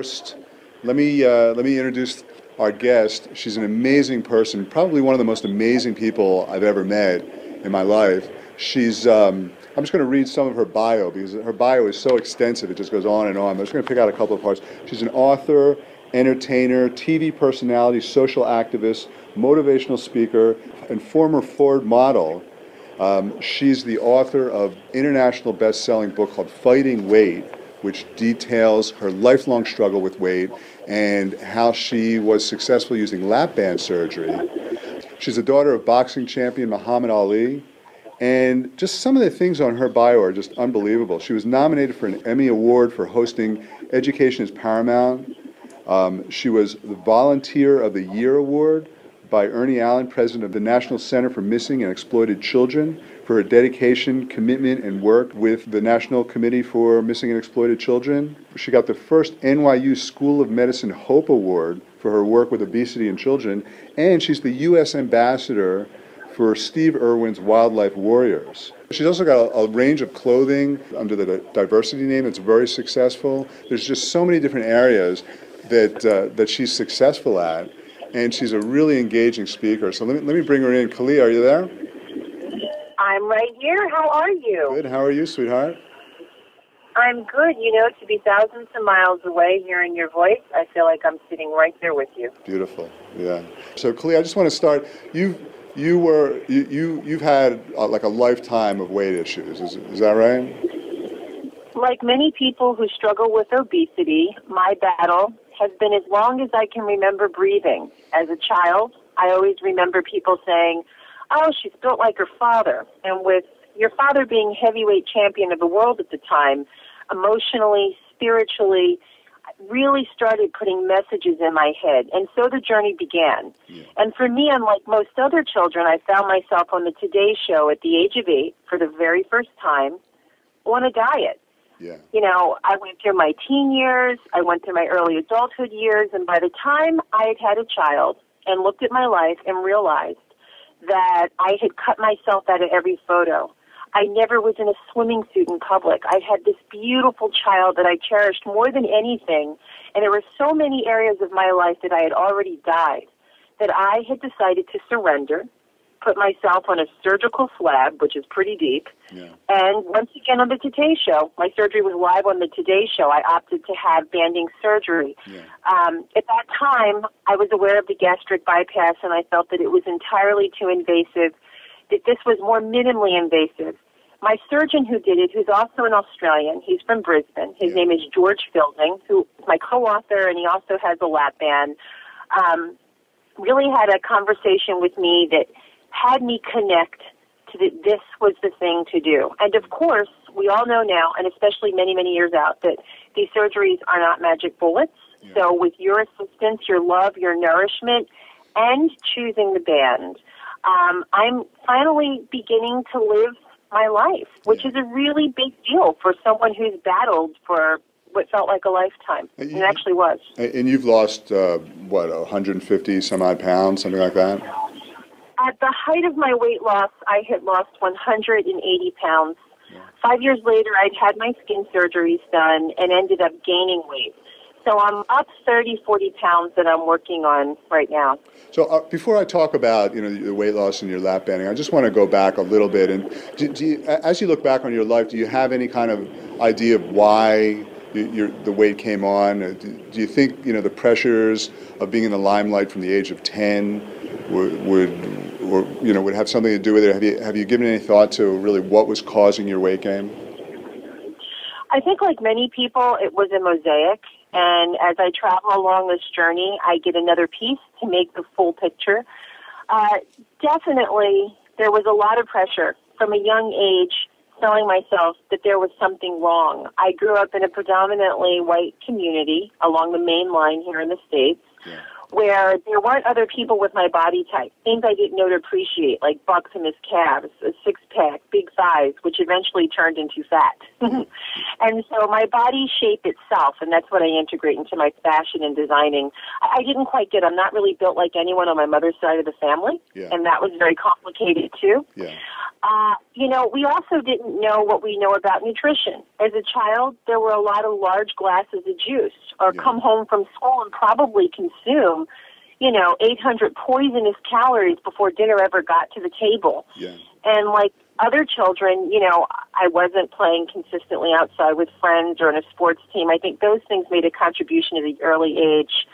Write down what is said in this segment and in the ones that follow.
first, let me introduce our guest. She's an amazing person, probably one of the most amazing people I've ever met in my life. She's, I'm just going to read some of her bio because her bio is so extensive, it just goes on and on. I'm just going to pick out a couple of parts. She's an author, entertainer, TV personality, social activist, motivational speaker, and former Ford model. She's the author of international best-selling book called Fighting Weight, which details her lifelong struggle with weight and how she was successful using lap band surgery. She's the daughter of boxing champion Muhammad Ali, and just some of the things on her bio are just unbelievable. She was nominated for an Emmy Award for hosting Education is Paramount. She was the Volunteer of the Year Award by Ernie Allen, president of the National Center for Missing and Exploited Children, for her dedication, commitment, and work with the National Committee for Missing and Exploited Children. She got the first NYU School of Medicine Hope Award for her work with obesity in children, and she's the U.S. ambassador for Steve Irwin's Wildlife Warriors. She's also got a range of clothing under the diversity name that's very successful. There's just so many different areas that she's successful at, and she's a really engaging speaker. So let me bring her in. Kahlia, are you there? I'm right here. How are you? Good. How are you, sweetheart? I'm good. You know, to be thousands of miles away hearing your voice, I feel like I'm sitting right there with you. Beautiful. Yeah. So, Kahlia, I just want to start. You've had like a lifetime of weight issues. Is that right? Like many people who struggle with obesity, my battle has been as long as I can remember breathing. As a child, I always remember people saying, "Oh, she's built like her father." And with your father being heavyweight champion of the world at the time, emotionally, spiritually, I really started putting messages in my head. And so the journey began. Yeah. And for me, unlike most other children, I found myself on the Today Show at the age of 8 for the very first time on a diet. Yeah. You know, I went through my teen years, I went through my early adulthood years, and by the time I had a child and looked at my life and realized that I had cut myself out of every photo. I never was in a swimming suit in public. I had this beautiful child that I cherished more than anything, and there were so many areas of my life that I had already died that I had decided to surrender, put myself on a surgical slab, which is pretty deep, and once again on the Today Show, my surgery was live on the Today Show. I opted to have banding surgery. At that time, I was aware of the gastric bypass, and I felt that it was entirely too invasive, that this was more minimally invasive. My surgeon who did it, who's also an Australian, he's from Brisbane, his name is George Fielding, who is my co-author, and he also has a lap band, really had a conversation with me that had me connect to that this was the thing to do. And of course, we all know now, and especially many, many years out, that these surgeries are not magic bullets. So with your assistance, your love, your nourishment, and choosing the band, I'm finally beginning to live my life, which is a really big deal for someone who's battled for what felt like a lifetime. It actually was. And you've lost, 150 some odd pounds, something like that? At the height of my weight loss, I had lost 180 pounds. 5 years later, I'd had my skin surgeries done and ended up gaining weight. So I'm up 30, 40 pounds that I'm working on right now. So before I talk about the weight loss and your lap banding, I just want to go back a little bit. And as you look back on your life, do you have any kind of idea of why the weight came on? Do you think the pressures of being in the limelight from the age of 10 would have something to do with it? Have you given any thought to really what was causing your weight gain? I think like many people, it was a mosaic. And as I travel along this journey, I get another piece to make the full picture. Definitely, there was a lot of pressure from a young age telling myself that there was something wrong. I grew up in a predominantly white community along the main line here in the States, where there weren't other people with my body type, things I didn't know to appreciate, like buxomness calves, a six-pack, big thighs, which eventually turned into fat. And so my body shape itself, and that's what I integrate into my fashion and designing, I didn't quite get. I'm not really built like anyone on my mother's side of the family, and that was very complicated too. We also didn't know what we know about nutrition. As a child, there were a lot of large glasses of juice, or come home from school and probably consume, 800 poisonous calories before dinner ever got to the table. Yeah. And like other children, I wasn't playing consistently outside with friends or in a sports team. I think those things made a contribution at an early age.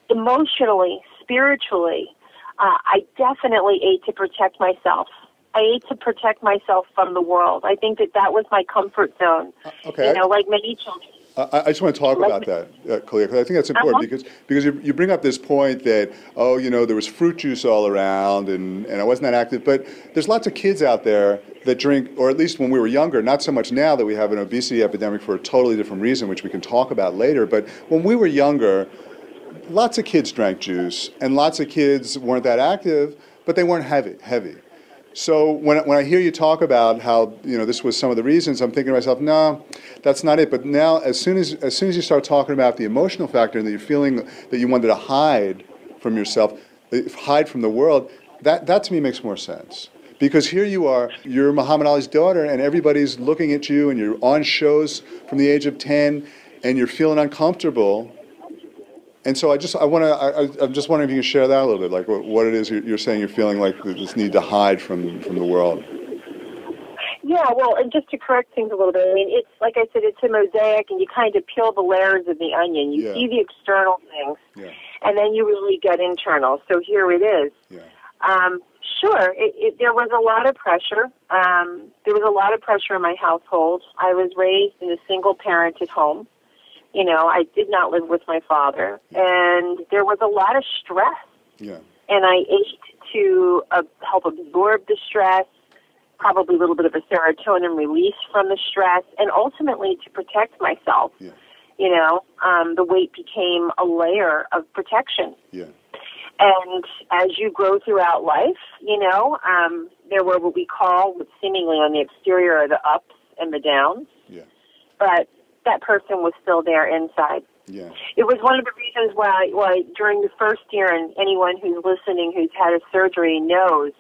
Emotionally, spiritually, I definitely ate to protect myself. I ate to protect myself from the world. I think that was my comfort zone. Okay. Like many children. I just want to talk about that, Kahlia, because I think that's important because you bring up this point that, there was fruit juice all around and I wasn't that active. But there's lots of kids out there that drink, or at least when we were younger, not so much now that we have an obesity epidemic for a totally different reason, which we can talk about later. But when we were younger, lots of kids drank juice and lots of kids weren't that active, but they weren't heavy. So when I hear you talk about how this was some of the reasons, I'm thinking to myself, no, that's not it. But now, as soon as you start talking about the emotional factor and that you're feeling that you wanted to hide from yourself, hide from the world, that to me makes more sense. Because here you are, you're Muhammad Ali's daughter, and everybody's looking at you, and you're on shows from the age of 10, and you're feeling uncomfortable. And so I'm just wondering if you can share that a little bit, like what it is you're saying you're feeling like this need to hide from the world. Yeah, well, and just to correct things a little bit, I mean, it's like I said, it's a mosaic, and you kind of peel the layers of the onion. You see the external things, and then you really get internal. So here it is. Yeah. Sure, there was a lot of pressure. There was a lot of pressure in my household. I was raised in a single-parented home. I did not live with my father, and there was a lot of stress. Yeah. And I ate to help absorb the stress, probably a little bit of a serotonin release from the stress, and ultimately to protect myself. Yeah. The weight became a layer of protection. Yeah. And as you grow throughout life, there were what we call, seemingly on the exterior, are the ups and the downs. Yeah. But that person was still there inside. Yeah. It was one of the reasons why during the first year, and anyone who's listening who's had a surgery knows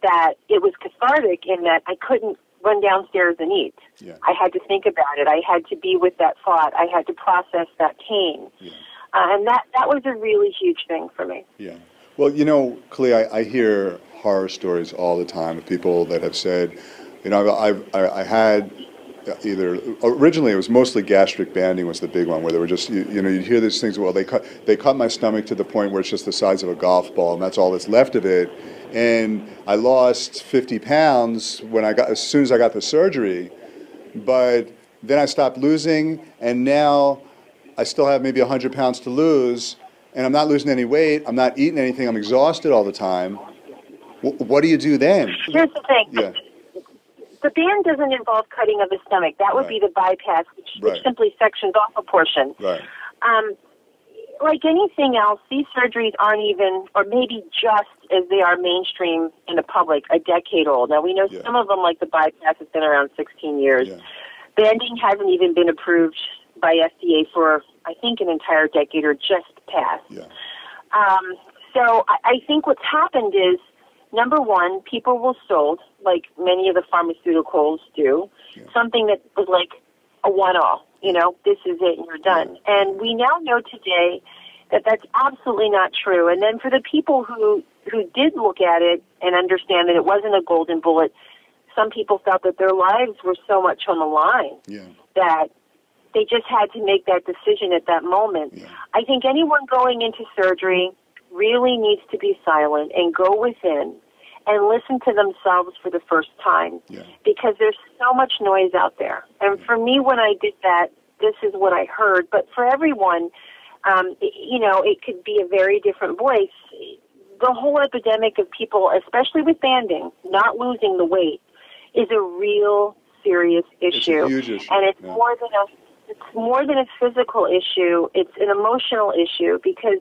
that it was cathartic in that I couldn't run downstairs and eat. Yeah. I had to think about it. I had to be with that thought. I had to process that pain. Yeah. And that was a really huge thing for me. Yeah. Well, Kahlia, I hear horror stories all the time of people that have said, I had either originally it was mostly gastric banding was the big one where they were just you'd hear these things, well, they cut my stomach to the point where it's just the size of a golf ball and that's all that's left of it, and I lost 50 pounds as soon as I got the surgery, but then I stopped losing and now I still have maybe 100 pounds to lose and I'm not losing any weight, I'm not eating anything, I'm exhausted all the time. What do you do then? Here's the thing. Yeah. The band doesn't involve cutting of the stomach. That would be the bypass, which simply sections off a portion. Right. Like anything else, these surgeries aren't even, or maybe just as they are mainstream in the public, a decade old. Now, we know some of them, like the bypass, has been around 16 years. Yeah. Banding hasn't even been approved by FDA for, I think, an entire decade or just past. Yeah. So I think what's happened is, number one, people were sold, like many of the pharmaceuticals do, something that was like a one-off. This is it and you're done. Yeah. And we now know today that that's absolutely not true. And then for the people who did look at it and understand that it wasn't a golden bullet, some people felt that their lives were so much on the line that they just had to make that decision at that moment. Yeah. I think anyone going into surgery really needs to be silent and go within and listen to themselves for the first time, because there's so much noise out there. And for me, when I did that, this is what I heard. But for everyone, it could be a very different voice. The whole epidemic of people, especially with banding, not losing the weight, is a real serious issue. It's a huge issue. And it's more than a physical issue. It's an emotional issue because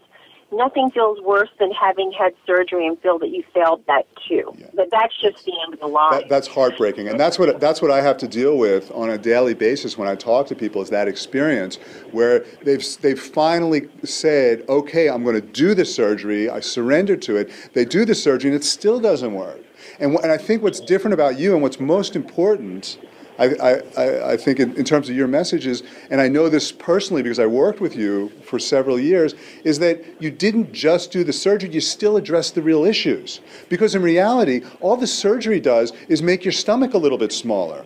nothing feels worse than having had surgery and feel that you failed that too. Yeah. But that's just the end of the line. That's heartbreaking, and that's what I have to deal with on a daily basis when I talk to people. Is that experience where they've finally said, okay, I'm going to do the surgery. I surrender to it. They do the surgery, and it still doesn't work. And I think what's different about you, and what's most important, I think in terms of your messages, and I know this personally because I worked with you for several years, is that you didn't just do the surgery, you still addressed the real issues. Because in reality, all the surgery does is make your stomach a little bit smaller.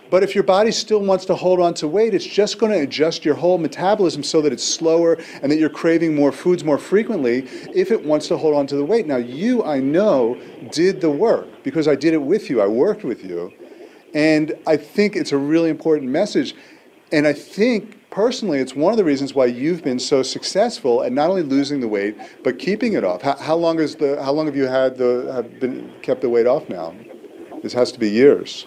But if your body still wants to hold on to weight, it's just going to adjust your whole metabolism so that it's slower and that you're craving more foods more frequently if it wants to hold on to the weight. Now, you, I know, did the work because I did it with you. I worked with you. And I think it's a really important message. And I think, personally, it's one of the reasons why you've been so successful at not only losing the weight, but keeping it off. How long have you kept the weight off now? This has to be years.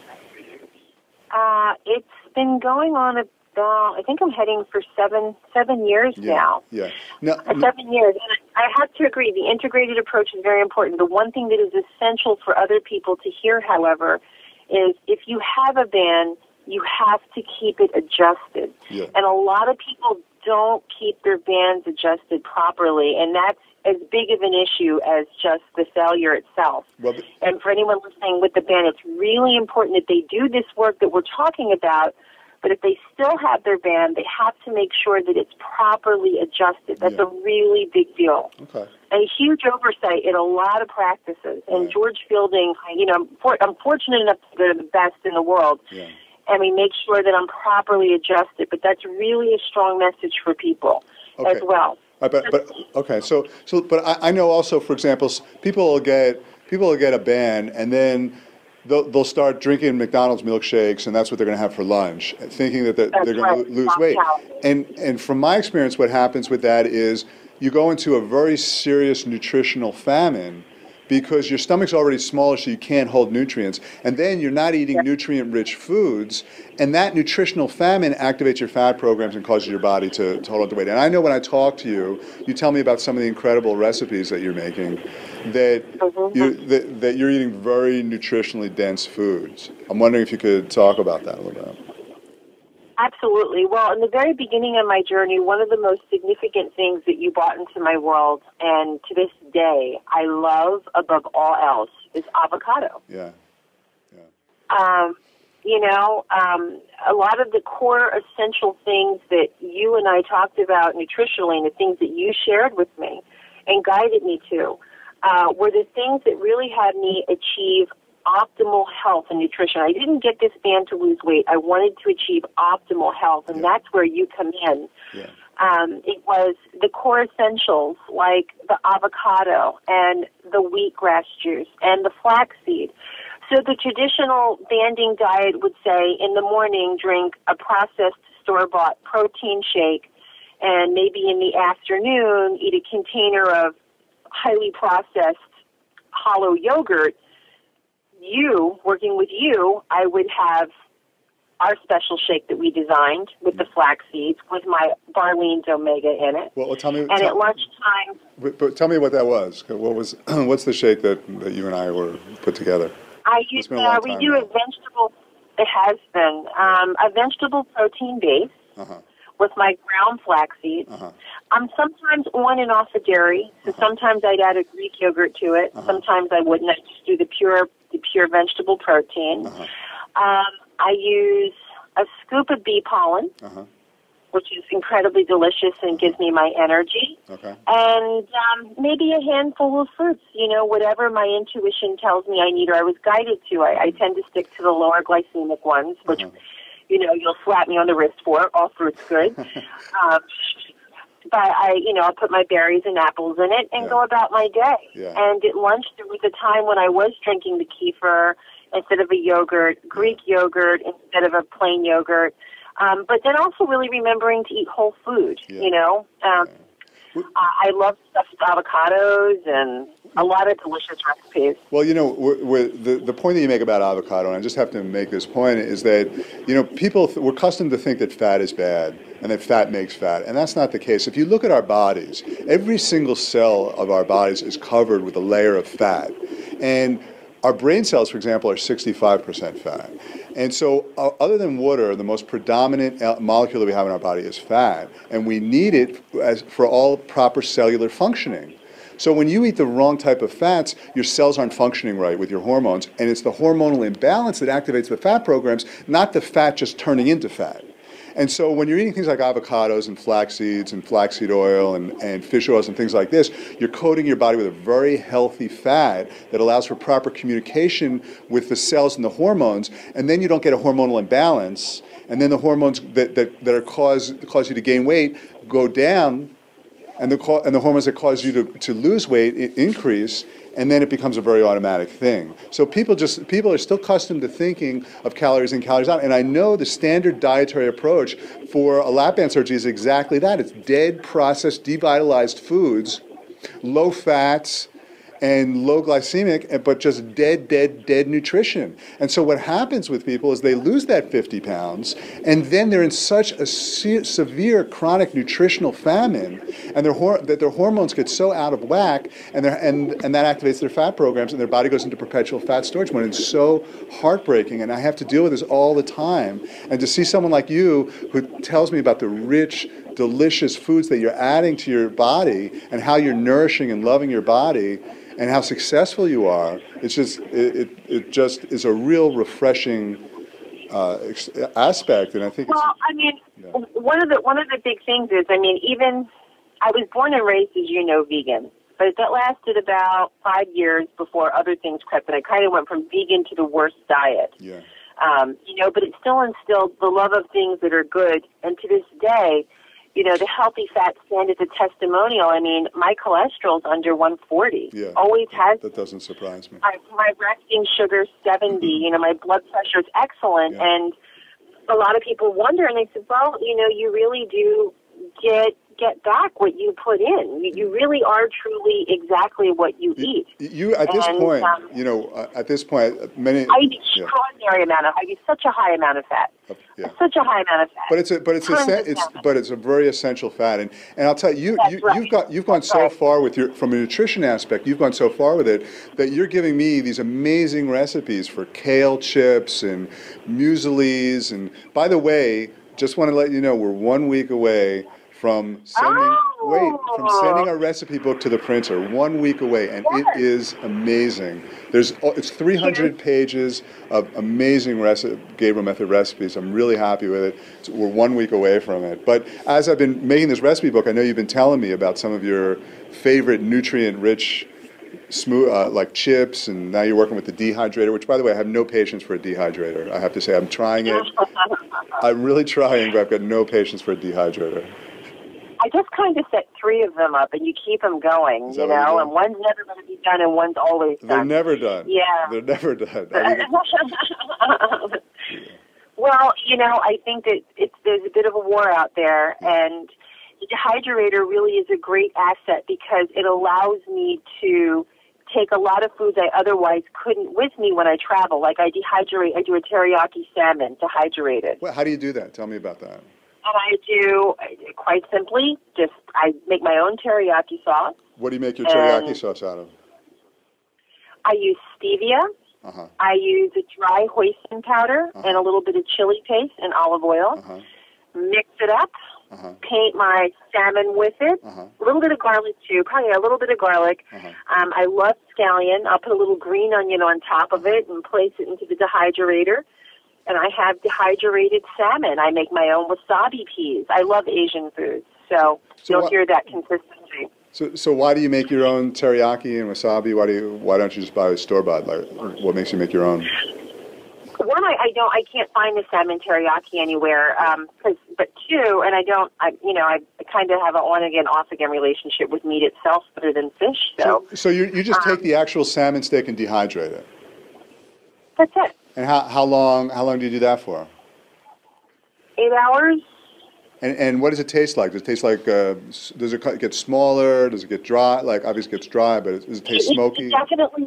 It's been going on about, I think I'm heading for seven years now. Yeah. Now, 7 years. And I have to agree, the integrated approach is very important. The one thing that is essential for other people to hear, however, is if you have a band, you have to keep it adjusted. Yeah. And a lot of people don't keep their bands adjusted properly, and that's as big of an issue as just the failure itself. Well, and for anyone listening with the band, it's really important that they do this work that we're talking about, but if they still have their band, they have to make sure that it's properly adjusted. That's a really big deal. Okay. And a huge oversight in a lot of practices. And George Fielding, I'm fortunate enough to go to the best in the world. Yeah. And we make sure that I'm properly adjusted. But that's really a strong message for people as well. But I know also, for example, people will get a band and then they'll start drinking McDonald's milkshakes, and that's what they're going to have for lunch, thinking that they're going to lose weight. And from my experience, what happens with that is you go into a very serious nutritional famine because your stomach's already smaller, so you can't hold nutrients. And then you're not eating nutrient-rich foods, and that nutritional famine activates your fat programs and causes your body to hold on to weight. And I know when I talk to you, you tell me about some of the incredible recipes that you're making, that you're eating very nutritionally dense foods. I'm wondering if you could talk about that a little bit. Absolutely. Well, in the very beginning of my journey, one of the most significant things that you brought into my world, and to this day I love above all else, is avocado. Yeah. A lot of the core essential things that you and I talked about nutritionally and the things that you shared with me and guided me to were the things that really had me achieve optimal health and nutrition. I didn't get this band to lose weight. I wanted to achieve optimal health, and that's where you come in. Yeah. It was the core essentials like the avocado and the wheatgrass juice and the flaxseed. So the traditional banding diet would say in the morning drink a processed store-bought protein shake, and maybe in the afternoon eat a container of highly processed hollow yogurt. Working with you, I would have our special shake that we designed with the flax seeds with my Barlean's Omega in it. Well, tell me. And at lunchtime. But tell me what that was. What's the shake that you and I were put together? We do a vegetable. It has been a vegetable protein base with my ground flax seeds. I'm sometimes on and off of dairy, so sometimes I'd add a Greek yogurt to it. Sometimes I wouldn't. I just do the pure vegetable protein. I use a scoop of bee pollen, which is incredibly delicious and gives me my energy. And maybe a handful of fruits, whatever my intuition tells me I need or I was guided to. I tend to stick to the lower glycemic ones, which, you'll slap me on the wrist for. All fruit's good. But I'll put my berries and apples in it and go about my day. And at lunch, there was a time when I was drinking the kefir instead of a yogurt, Greek yogurt instead of a plain yogurt. But then also really remembering to eat whole food, I love stuffed avocados and a lot of delicious recipes. Well, the point that you make about avocado, and I just have to make this point, is that, people, we're accustomed to think that fat is bad and that fat makes fat, and that's not the case. If you look at our bodies, every single cell of our bodies is covered with a layer of fat. And our brain cells, for example, are 65% fat. And so other than water, the most predominant molecule that we have in our body is fat, and we need it for all proper cellular functioning. So when you eat the wrong type of fats, your cells aren't functioning right with your hormones, and it's the hormonal imbalance that activates the fat programs, not the fat just turning into fat. And so when you're eating things like avocados and flax seeds and flaxseed oil and fish oils and things like this, you're coating your body with a very healthy fat that allows for proper communication with the cells and the hormones, and then you don't get a hormonal imbalance, and then the hormones that cause you to gain weight go down, and the hormones that cause you to lose weight increase, and then it becomes a very automatic thing. So people are still accustomed to thinking of calories in, calories out, and I know the standard dietary approach for a lap band surgery is exactly that. It's dead, processed, devitalized foods, low fats, and low glycemic, but just dead nutrition. And so what happens with people is they lose that 50 pounds, and then they're in such a severe chronic nutritional famine, and that their hormones get so out of whack, and that activates their fat programs, and their body goes into perpetual fat storage mode. It's so heartbreaking, and I have to deal with this all the time. And to see someone like you who tells me about the rich, delicious foods that you're adding to your body and how you're nourishing and loving your body, and how successful you are, it's just it just is a real refreshing aspect, and I think. Well, one of the big things is, even I was born and raised, as you know, vegan, but that lasted about 5 years before other things crept in. I kind of went from vegan to the worst diet. Yeah. But it still instilled the love of things that are good, and to this day, the healthy fat stand is a testimonial. My cholesterol's under 140. Yeah, always has. That doesn't surprise me. My resting sugar's 70. My blood pressure's excellent. Yeah. And a lot of people wonder, and I said, well, you really do get back what you put in. You really are truly exactly what you eat. At this point, many. I eat extraordinary amount of. I eat such a high amount of fat. Yeah. Such a high amount of fat. But it's a very essential fat, and I'll tell you, you've gone so far with from a nutrition aspect. You've gone so far with it that you're giving me these amazing recipes for kale chips and mueslis. And by the way, just want to let you know, we're 1 week away from sending our recipe book to the printer. 1 week away, and it is amazing. It's 300 pages of amazing Gabriel Method recipes. I'm really happy with it. So we're 1 week away from it. But as I've been making this recipe book, I know you've been telling me about some of your favorite nutrient-rich like chips, and now you're working with the dehydrator, which, by the way, I have no patience for a dehydrator. I have to say, I'm trying it. I'm really trying, but I've got no patience for a dehydrator. I just kind of set 3 of them up, and you keep them going, and one's never going to be done, and one's always done. They're never done. Yeah. They're never done. Well, I think that there's a bit of a war out there, and the dehydrator really is a great asset because it allows me to take a lot of foods I otherwise couldn't with me when I travel. Like I dehydrate, I do a teriyaki salmon dehydrated. Well, how do you do that? Tell me about that. And I do, quite simply, I make my own teriyaki sauce. What do you make your teriyaki sauce out of? I use stevia. Uh-huh. I use a dry hoisin powder and a little bit of chili paste and olive oil. Uh-huh. Mix it up. Uh-huh. Paint my salmon with it. Uh-huh. A little bit of garlic, too. Probably a little bit of garlic. Uh-huh. I love scallion. I'll put a little green onion on top of it and place it into the dehydrator. And I have dehydrated salmon. I make my own wasabi peas. I love Asian foods, so you'll hear that consistency. So why do you make your own teriyaki and wasabi? Why don't you just buy a store-bought? What makes you make your own? One, I can't find the salmon teriyaki anywhere. But two, and I kind of have an on-again, off-again relationship with meat itself other than fish. So you just take the actual salmon steak and dehydrate it? That's it. And how long do you do that for? 8 hours. And what does it taste like? Does it taste like, does it get smaller? Does it get dry? Like, obviously it gets dry, but does it taste smoky? Definitely,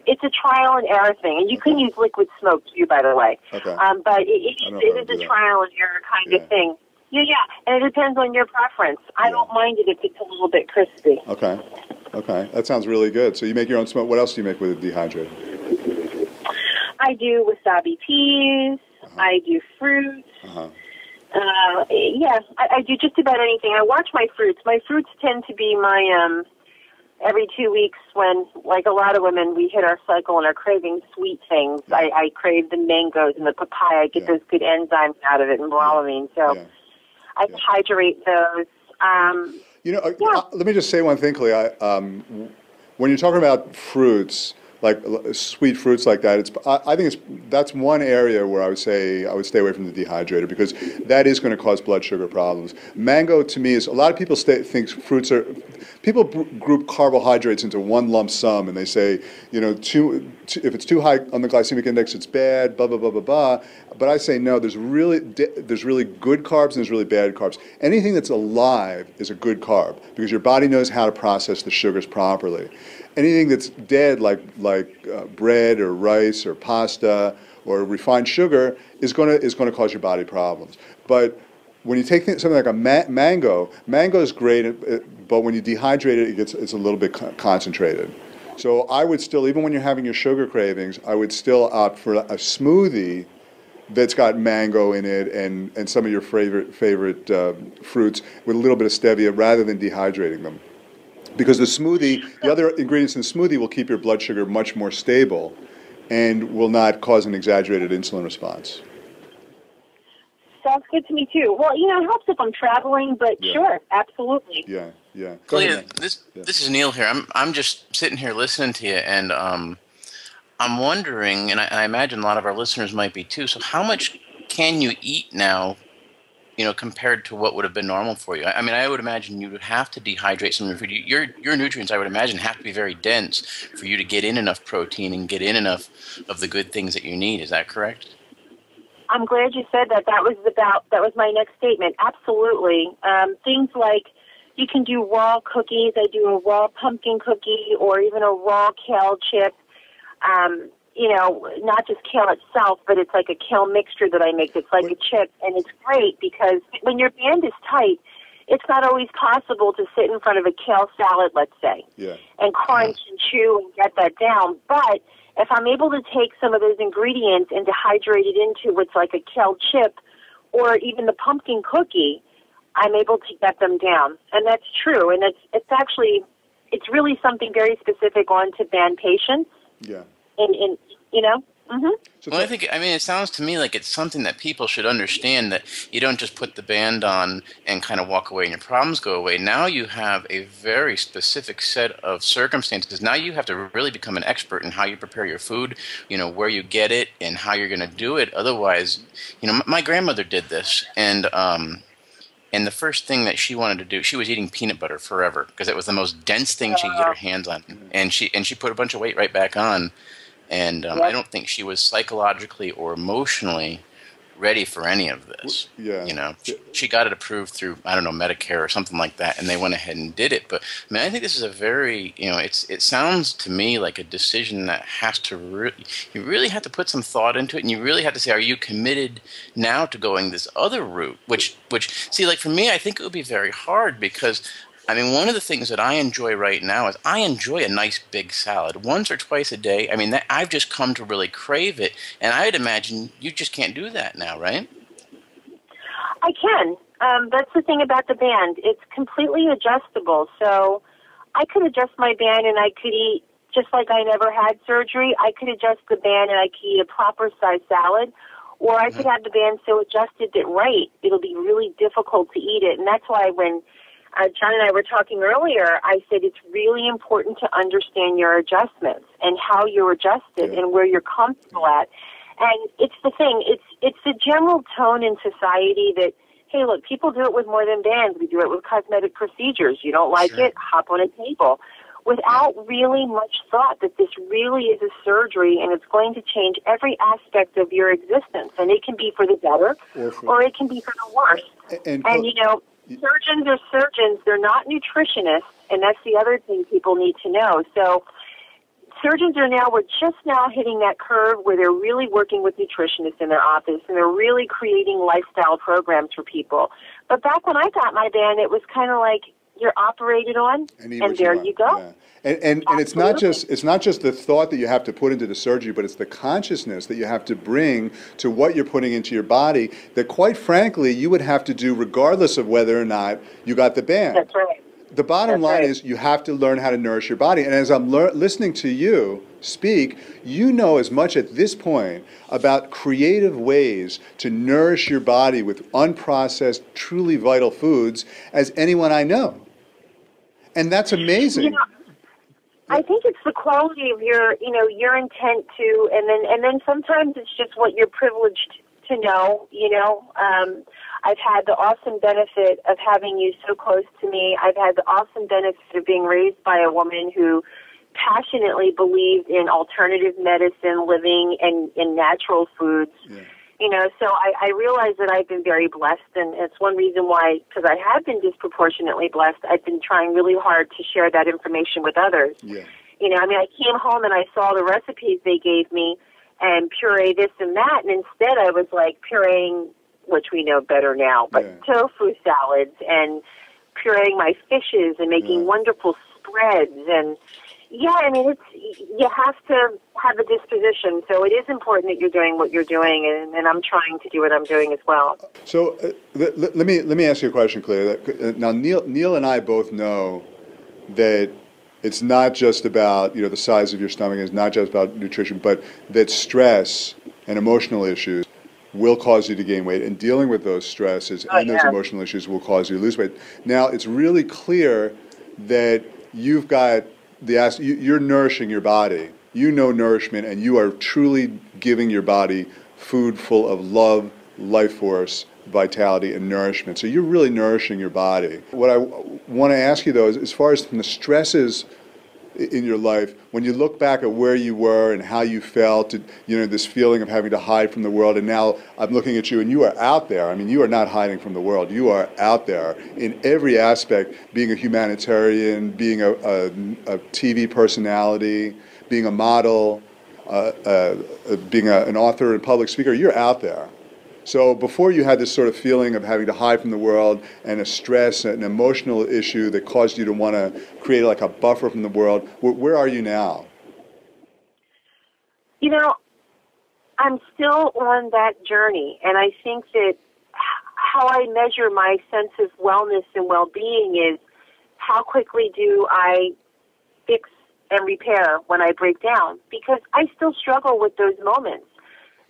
it's a trial and error thing. And you can use liquid smoke, too, by the way. Okay. But it is a trial and error kind of thing. Yeah, and it depends on your preference. I don't mind it if it's a little bit crispy. Okay, that sounds really good. So you make your own smoke. What else do you make with it dehydrated? I do wasabi peas. I do fruits. I do just about anything. I watch my fruits. My fruits tend to be my, every 2 weeks when, like a lot of women, we hit our cycle and are craving sweet things. I crave the mangoes and the papaya. I get those good enzymes out of it and bromolamine. So I hydrate those. Let me just say one thing, Kahlia. When you're talking about fruits, like sweet fruits like that, I think that's one area where I would say I would stay away from the dehydrator, because that is going to cause blood sugar problems. Mango, to me, is a lot of people think fruits are. People group carbohydrates into one lump sum, and they say, if it's too high on the glycemic index, it's bad. Blah blah blah blah blah. But I say no. There's really good carbs and there's really bad carbs. Anything that's alive is a good carb, because your body knows how to process the sugars properly. Anything that's dead, like bread or rice or pasta or refined sugar, is going to cause your body problems. But when you take something like a mango is great, but when you dehydrate it, it's a little bit concentrated. So I would still, even when you're having your sugar cravings, I would still opt for a smoothie that's got mango in it and some of your favorite fruits with a little bit of stevia, rather than dehydrating them. Because the other ingredients in the smoothie will keep your blood sugar much more stable and will not cause an exaggerated insulin response. Sounds good to me, too. Well, it helps if I'm traveling, but sure, absolutely. Yeah. Kahlia, this is Neil here. I'm just sitting here listening to you, and I'm wondering, and I imagine a lot of our listeners might be too, so how much can you eat now, compared to what would have been normal for you? I mean, I would imagine you would have to dehydrate some of your food. Your nutrients, I would imagine, have to be very dense for you to get in enough protein and get in enough of the good things that you need. Is that correct? I'm glad you said that. That was my next statement. Absolutely. Things like you can do raw cookies. I do a raw pumpkin cookie or even a raw kale chip. Not just kale itself, but it's like a kale mixture that I make that's like a chip, and it's great because when your band is tight, it's not always possible to sit in front of a kale salad, let's say, and crunch and chew and get that down. But if I'm able to take some of those ingredients and dehydrate it into what's like a kale chip or even the pumpkin cookie, I'm able to get them down. And that's true. And it's really something very specific on to band patients. Yeah. Well, it sounds to me like it's something that people should understand, that you don't just put the band on and kind of walk away and your problems go away. Now you have a very specific set of circumstances. Now you have to really become an expert in how you prepare your food, where you get it and how you're going to do it. Otherwise, my grandmother did this, and the first thing that she wanted to do, she was eating peanut butter forever because it was the most dense thing she could get her hands on. And she put a bunch of weight right back on. And I don't think she was psychologically or emotionally ready for any of this. She got it approved through, Medicare or something like that, and they went ahead and did it. But I think this is a very, it sounds to me like a decision that has to you really have to put some thought into it, and you really have to say, are you committed now to going this other route? Which see, like for me, I think it would be very hard because one of the things that I enjoy right now is I enjoy a nice big salad once or twice a day. I've just come to really crave it, and I'd imagine you just can't do that now, right? I can. That's the thing about the band. It's completely adjustable. So I could adjust my band and I could eat just like I never had surgery. I could adjust the band and I could eat a proper size salad, or I could have the band so adjusted that it'll be really difficult to eat it. And that's why when John and I were talking earlier, I said it's really important to understand your adjustments and how you're adjusted and where you're comfortable at. And it's the thing, it's the general tone in society that, hey, look, people do it with more than bands. We do it with cosmetic procedures. You don't like it, hop on a table. without really much thought that this really is a surgery and it's going to change every aspect of your existence. And it can be for the better or it can be for the worse. And you know, surgeons are surgeons. They're not nutritionists, and that's the other thing people need to know. So surgeons we're just now hitting that curve where they're really working with nutritionists in their office, and they're really creating lifestyle programs for people. But back when I got my band, it was kind of like you're operated on, and there you go. Yeah. And it's not just the thought that you have to put into the surgery, but it's the consciousness that you have to bring to what you're putting into your body that, quite frankly, you would have to do regardless of whether or not you got the band. That's right. The bottom line is you have to learn how to nourish your body. And as I'm listening to you speak, you know as much at this point about creative ways to nourish your body with unprocessed, truly vital foods as anyone I know. And that's amazing. You know, I think it's the quality of your intent to, and then sometimes it's just what you're privileged to know, I've had the awesome benefit of having you so close to me. I've had the awesome benefit of being raised by a woman who passionately believed in alternative medicine, living, and in natural foods. Yeah. So I realize that I've been very blessed, and it's one reason why, because I have been disproportionately blessed, I've been trying really hard to share that information with others. Yeah. I came home and I saw the recipes they gave me and puree this and that, and instead I was like pureeing, which we know better now, but tofu salads and pureeing my fishes and making wonderful spreads. And you have to have a disposition. So it is important that you're doing what you're doing, and I'm trying to do what I'm doing as well. So let me ask you a question, Claire. Now, Neil and I both know that it's not just about the size of your stomach. It's not just about nutrition, but that stress and emotional issues will cause you to gain weight, and dealing with those stresses and those emotional issues will cause you to lose weight. Now, it's really clear that you've got you're nourishing your body. You know nourishment, and you are truly giving your body food full of love, life force, vitality, and nourishment. So you're really nourishing your body. What I want to ask you, though, is as far as from the stresses in your life, when you look back at where you were and how you felt, this feeling of having to hide from the world, and now I'm looking at you and you are out there. I mean, you are not hiding from the world. You are out there in every aspect, being a humanitarian, being a TV personality, being a model, being an author and public speaker. You're out there. So before you had this sort of feeling of having to hide from the world and a stress, an emotional issue that caused you to want to create like a buffer from the world, where are you now? I'm still on that journey, and I think that how I measure my sense of wellness and well-being is how quickly do I fix and repair when I break down, because I still struggle with those moments.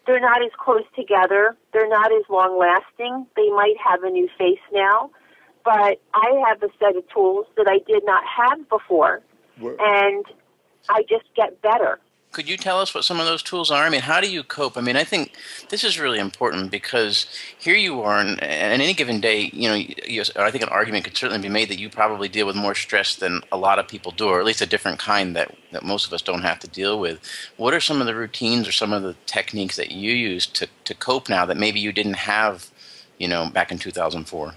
They're not as close together. They're not as long-lasting. They might have a new face now, but I have a set of tools that I did not have before, and I just get better. Could you tell us what some of those tools are? I mean, how do you cope? I mean, I think this is really important because here you are, and any given day, I think an argument could certainly be made that you probably deal with more stress than a lot of people do, or at least a different kind that most of us don't have to deal with. What are some of the routines or some of the techniques that you use to cope now that maybe you didn't have, back in 2004?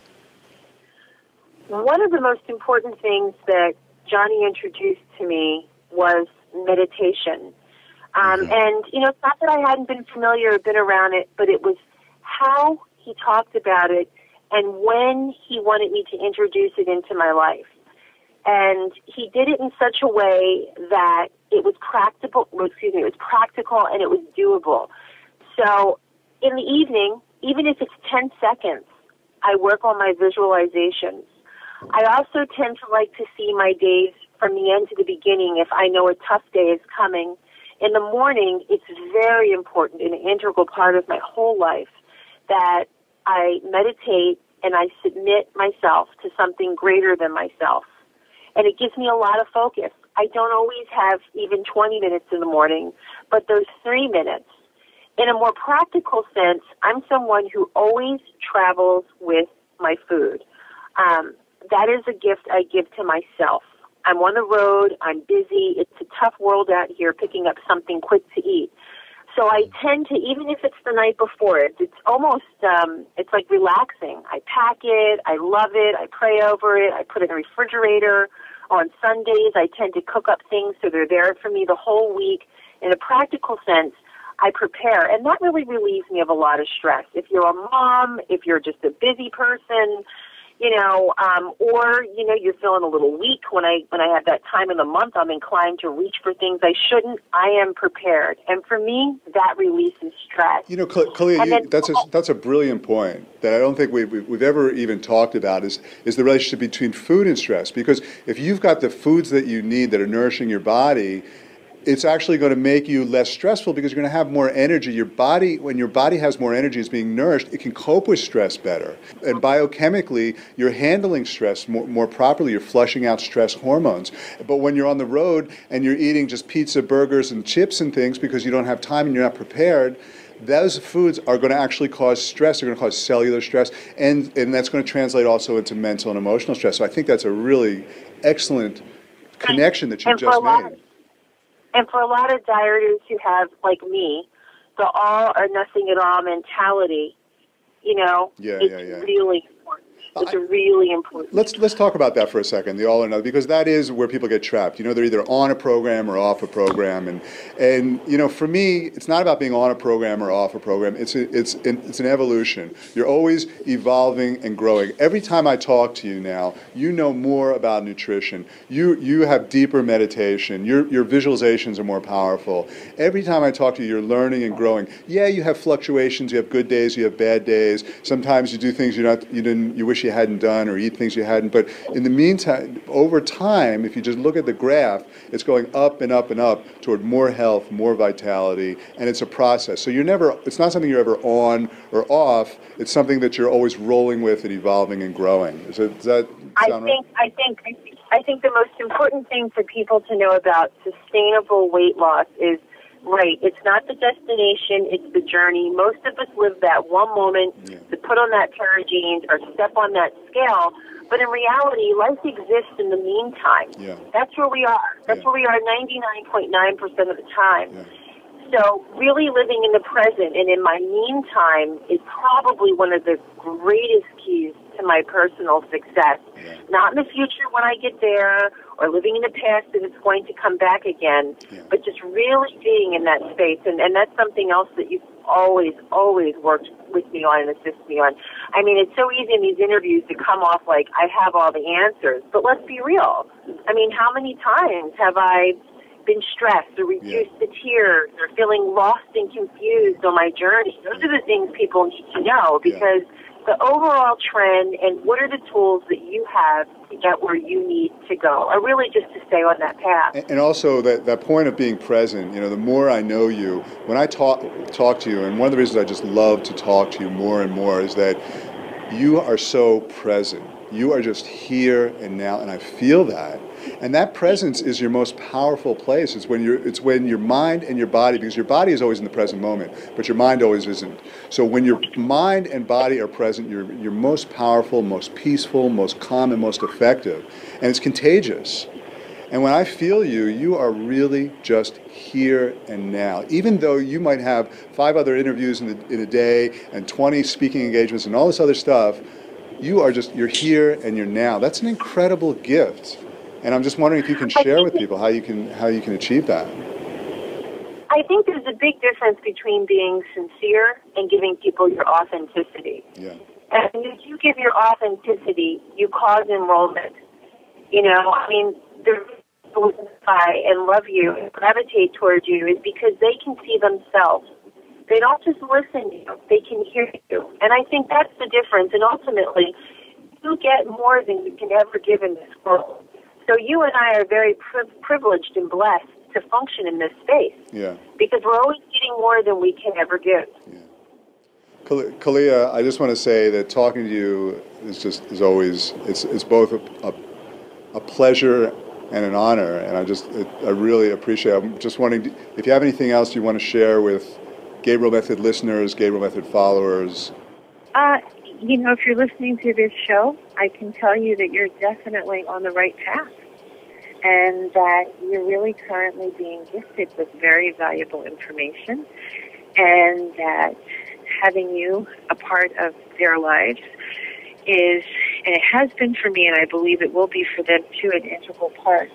One of the most important things that Johnny introduced to me was meditation. And, it's not that I hadn't been familiar or been around it, but it was how he talked about it and when he wanted me to introduce it into my life. And he did it in such a way that it was practical and it was doable. So in the evening, even if it's 10 seconds, I work on my visualizations. I also tend to like to see my days from the end to the beginning if I know a tough day is coming. In the morning, it's very important, an integral part of my whole life, that I meditate and I submit myself to something greater than myself. And it gives me a lot of focus. I don't always have even 20 minutes in the morning, but those 3 minutes. In a more practical sense, I'm someone who always travels with my food. That is a gift I give to myself. I'm on the road. I'm busy. It's a tough world out here picking up something quick to eat. So I tend to, even if it's the night before, it's almost, it's like relaxing. I pack it. I love it. I pray over it. I put it in the refrigerator. On Sundays, I tend to cook up things so they're there for me the whole week. In a practical sense, I prepare, and that really relieves me of a lot of stress. If you're a mom, if you're just a busy person, or you're feeling a little weak. When I have that time of the month, I'm inclined to reach for things I shouldn't. I am prepared, and for me, that releases stress. Kahlia, that's a brilliant point that I don't think we've ever even talked about. Is the relationship between food and stress? Because if you've got the foods that you need that are nourishing your body, it's actually going to make you less stressful because you're going to have more energy. Your body, when your body has more energy, it's being nourished, it can cope with stress better. And biochemically, you're handling stress more properly. You're flushing out stress hormones. But when you're on the road and you're eating just pizza, burgers, and chips and things because you don't have time and you're not prepared, those foods are going to actually cause stress. They're going to cause cellular stress, and that's going to translate also into mental and emotional stress. So I think that's a really excellent connection that you've just made. And for a lot of dieters who have, like me, the all or nothing at all mentality, it's really important. It's really important. Let's talk about that for a second, the all or nothing, because that is where people get trapped. They're either on a program or off a program, and for me, it's not about being on a program or off a program. It's an evolution. You're always evolving and growing. Every time I talk to you now, you know more about nutrition. You have deeper meditation. Your visualizations are more powerful. Every time I talk to you, you're learning and growing. Yeah, you have fluctuations. You have good days. You have bad days. Sometimes you do things you wish you hadn't done, or eat things you hadn't. But in the meantime, over time, if you just look at the graph, it's going up and up and up toward more health, more vitality, and it's a process. So it's not something you're ever on or off. It's something that you're always rolling with and evolving and growing. Does that sound right? I think the most important thing for people to know about sustainable weight loss is, right, it's not the destination, it's the journey. Most of us live that one moment to put on that pair of jeans or step on that scale, but in reality, life exists in the meantime. Yeah. That's where we are. That's where we are 99.9% of the time. Yeah. So really living in the present and in my meantime is probably one of the greatest keys to my personal success. Yeah. Not in the future when I get there, or living in the past that it's going to come back again, but just really being in that space. And that's something else that you've always worked with me on and assist me on. I mean, it's so easy in these interviews to come off like I have all the answers, but let's be real. I mean, how many times have I been stressed or reduced to tears or feeling lost and confused on my journey? Those are the things people need to know, because the overall trend and what are the tools that you have to get where you need to go, or really just to stay on that path. And also that point of being present, the more I know you, when I talk to you, and one of the reasons I just love to talk to you more and more is that you are so present. You are just here and now, and I feel that. And that presence is your most powerful place. It's when your mind and your body, because your body is always in the present moment, but your mind always isn't. So when your mind and body are present, you're most powerful, most peaceful, most calm, and most effective. And it's contagious. And when I feel you, you are really just here and now. Even though you might have 5 other interviews in a day and 20 speaking engagements and all this other stuff, you're here and you're now. That's an incredible gift. And I'm just wondering if you can share with people how you can achieve that. I think there's a big difference between being sincere and giving people your authenticity. Yeah. And if you give your authenticity, you cause enrollment. I mean, the reason people identify and love you and gravitate towards you is because they can see themselves. They don't just listen to you, they can hear you. And I think that's the difference. And ultimately, you get more than you can ever give in this world. So you and I are very privileged and blessed to function in this space. Yeah. Because we're always getting more than we can ever give. Yeah. Kahlia, I just want to say that talking to you is always it's both a pleasure and an honor, and I really appreciate it. I'm just wondering if you have anything else you want to share with Gabriel Method listeners, Gabriel Method followers. If you're listening to this show, I can tell you that you're definitely on the right path. and that you're really currently being gifted with very valuable information, and that having you a part of their lives is, and it has been for me, and I believe it will be for them too, an integral part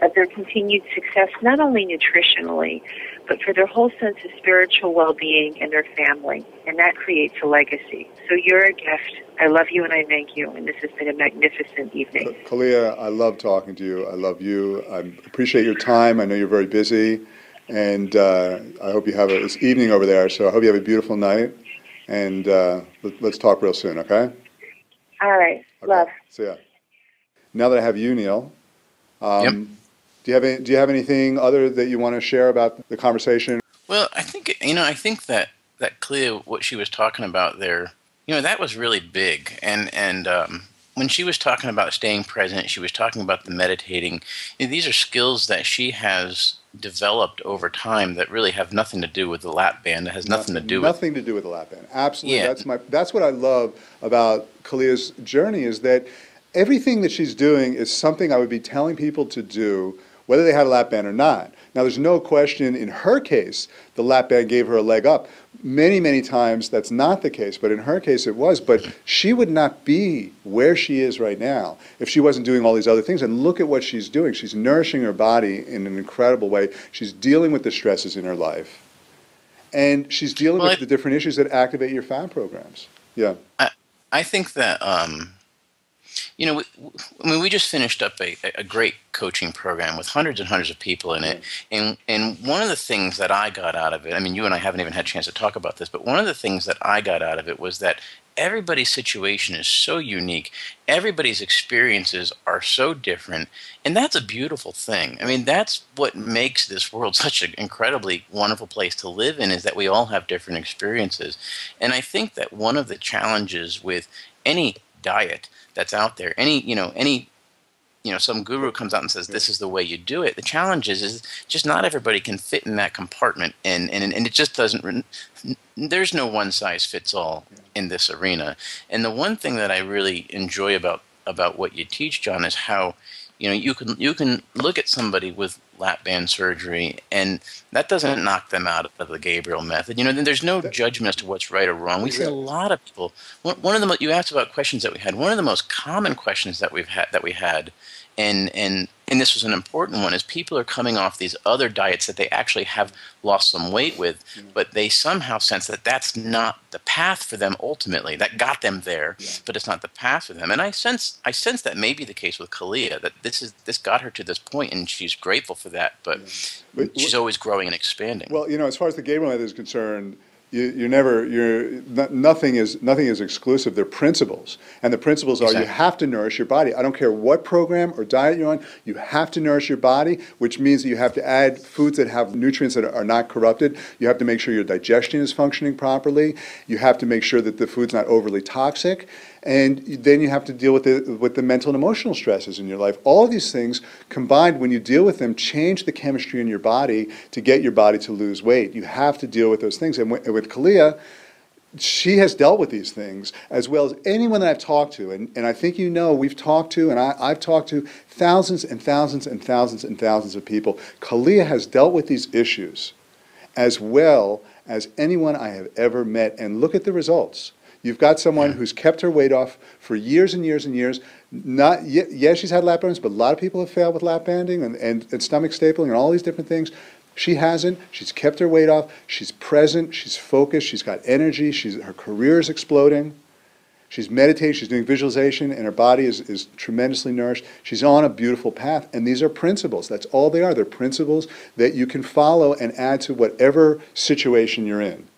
of their continued success, not only nutritionally, but for their whole sense of spiritual well-being and their family, and that creates a legacy. So you're a gift. I love you and I thank you, and this has been a magnificent evening. Kahlia, I love talking to you. I love you. I appreciate your time. I know you're very busy, and I hope you have it's evening over there, so I hope you have a beautiful night, and let's talk real soon, okay? All right. Okay. Love. See ya. Now that I have you, Neil, Yep. do you have anything other that you want to share about the conversation? Well, I think that Clea, what she was talking about there, that was really big. And when she was talking about staying present, she was talking about the meditating. These are skills that she has developed over time that really have nothing to do with the lap band. It has nothing to do with the lap band. Absolutely. Yeah. That's what I love about Kalia's journey, is that everything that she's doing is something I would be telling people to do, whether they had a lap band or not. Now, there's no question in her case, the lap band gave her a leg up. Many, many times that's not the case, but in her case it was. But she would not be where she is right now if she wasn't doing all these other things. And look at what she's doing. She's nourishing her body in an incredible way. She's dealing with the stresses in her life. And she's dealing with the different issues that activate your fat programs. Yeah. I think that we just finished up a great coaching program with hundreds and hundreds of people in it. And one of the things that I got out of it, I mean, you and I haven't even had a chance to talk about this, but one of the things that I got out of it was that everybody's situation is so unique. Everybody's experiences are so different. And that's a beautiful thing. I mean, that's what makes this world such an incredibly wonderful place to live in, is that we all have different experiences. And I think that one of the challenges with any diet that's out there, some guru comes out and says this is the way you do it. The challenge is just not everybody can fit in that compartment, and it just doesn't. There's no one size fits all in this arena. And the one thing that I really enjoy about what you teach, Jon, is how you can look at somebody with lap band surgery, and that doesn't knock them out of the Gabriel method. There's no judgment as to what's right or wrong. We see a lot of people. One of the you asked about questions that we had. One of the most common questions that we had, and this was an important one, is people are coming off these other diets that they actually have lost some weight with, but they somehow sense that that's not the path for them ultimately. That got them there, but it's not the path for them. And I sense that may be the case with Kahlia, that this got her to this point, and she's grateful for that, but she's always growing and expanding. Well, as far as the Gabriel method is concerned, nothing is exclusive. They're principles, and the principles are you have to nourish your body. I don't care what program or diet you're on. You have to nourish your body, which means that you have to add foods that have nutrients that are not corrupted. You have to make sure your digestion is functioning properly. You have to make sure that the food's not overly toxic. And then you have to deal with the mental and emotional stresses in your life. All of these things combined, when you deal with them, change the chemistry in your body to get your body to lose weight. You have to deal with those things. And with Kahlia, she has dealt with these things as well as anyone that I've talked to. And I think we've talked to, and I've talked to thousands and thousands and thousands and thousands of people. Kahlia has dealt with these issues as well as anyone I have ever met. And look at the results. You've got someone who's kept her weight off for years and years and years. She's had lap bands, but a lot of people have failed with lap banding and stomach stapling and all these different things. She hasn't. She's kept her weight off. She's present. She's focused. She's got energy. Her career is exploding. She's meditating. She's doing visualization, and her body is tremendously nourished. She's on a beautiful path, and these are principles. That's all they are. They're principles that you can follow and add to whatever situation you're in.